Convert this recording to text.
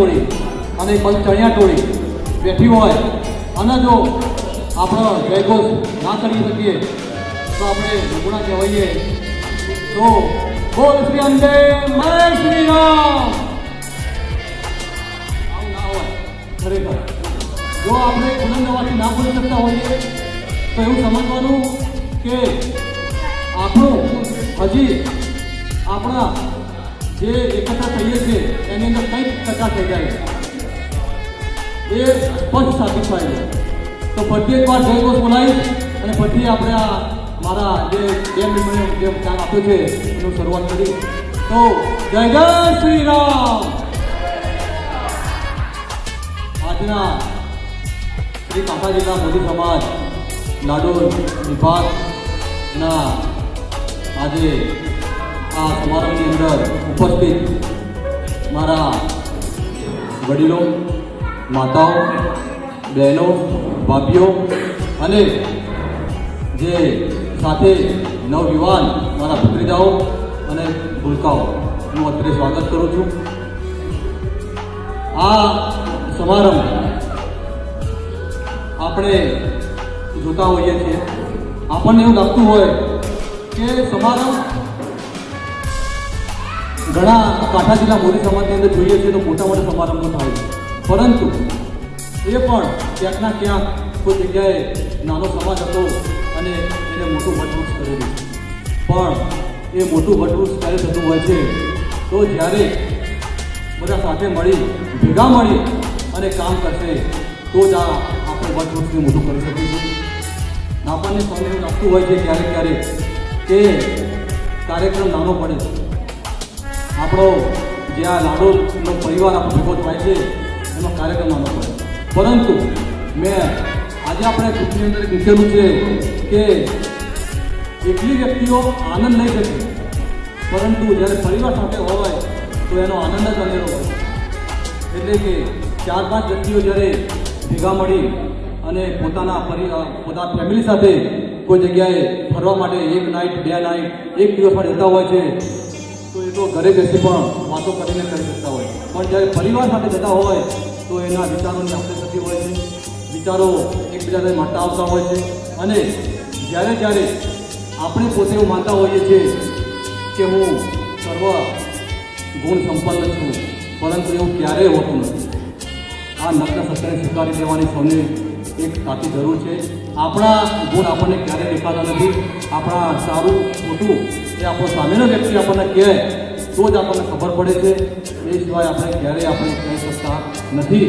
ટોળી અને ચણિયા ટોળી બેઠી હોય અને જો આપણો જયઘોષ ના કરી શકીએ તો આપણે નમૂના કહેવાઈએ તો બોલ શ્રી અંબે જય શ્રી રામ. આવું ના હોય ખરેખર. જો આપણે બુલંદ અવાજથી ના બોલી શકતા હોઈએ તો એવું સમજવાનું કે આપણું હજી આપણા જે એકઠા થઈએ છીએ એની અંદર કંઈક ટકા થઈ જાય એ સ્પષ્ટ સાબિત થાય છે. તો ફરી એકવાર જયઘોષ બોલાવીશ અને પછી આપણે આ મારા જે 2 મિનિટનું જે કામ આપ્યું છે એનું શરૂઆત કરી. તો જય જય શ્રી રામ. આજના શ્રી કાંઠા જિલ્લા મોદી સમાજ લાડોલ વિભાગના આજે આ સમારંભની અંદર ઉપસ્થિત મારા વડીલો, માતાઓ, બહેનો, ભાભીઓ અને જે સાથે નવયુવાન મારા ભત્રીજાઓ અને ભૂલકાઓ હું અત્રે સ્વાગત કરું છું. આ સમારંભ આપણે જોતા હોઈએ છીએ. આપણને એવું લાગતું હોય કે સમારંભ ઘણા કાંઠા જિલ્લા મોદી સમાજની અંદર જોઈએ છીએ તો મોટા મોટા સમારંભો થાય છે, પરંતુ એ પણ ક્યાંકના ક્યાંક કોઈ જગ્યાએ નાનો સમાજ હતો અને એને મોટું વટવૃક્ષ કરેલું. પણ એ મોટું વટવૃક્ષ ક્યારે થતું હોય છે તો જ્યારે બધા સાથે ભેગા મળી અને કામ કરશે તો જ આપણે વટવૃક્ષને મોટું કરી શકીશું. આપણને સૌને એવું લાગતું હોય છે ક્યારેક કે કાર્યક્રમ નાનો પડે, આપણો જે આ લાડોલનો પરિવાર આપણો ભેગો થાય છે એનો કાર્યક્રમ નાનો પડે. પરંતુ મેં આજે આપણે ગ્રુપની અંદર મૂકેલું છે કે એકલી વ્યક્તિઓ આનંદ લઈ શકે, પરંતુ જ્યારે પરિવાર સાથે હોય તો એનો આનંદ જ અનેરો હોય. એટલે કે 4-5 વ્યક્તિઓ જ્યારે ભેગા મળી અને પોતાના ફેમિલી સાથે કોઈ જગ્યાએ ફરવા માટે 1 નાઇટ 2 નાઇટ 1 દિવસ માટે જતા હોય છે તો એ તો ઘરે બેસી પણ વાતો કરીને કરી શકતા હોય. પણ જ્યારે પરિવાર સાથે જતા હોય તો એના વિચારોની આપણે થતી હોય છે, વિચારો એકબીજાને મળતા આવતા હોય છે. અને જ્યારે આપણે પોતે એવું માનતા હોઈએ છીએ કે હું સર્વ ગુણ સંપન્ન છું, પરંતુ એવું ક્યારેય હોતું નથી. આ નગ્ન સત્યને સ્વીકારી દેવાની સૌને એક તાતી જરૂર છે. આપણા ગુણ આપણને ક્યારેય દેખાતા નથી. આપણા સારું ખોટું એ આપણો સામેનો વ્યક્તિ આપણને કહે તો જ આપણને ખબર પડે છે. એ સિવાય આપણે ક્યારેય આપણે કહી શકતા નથી.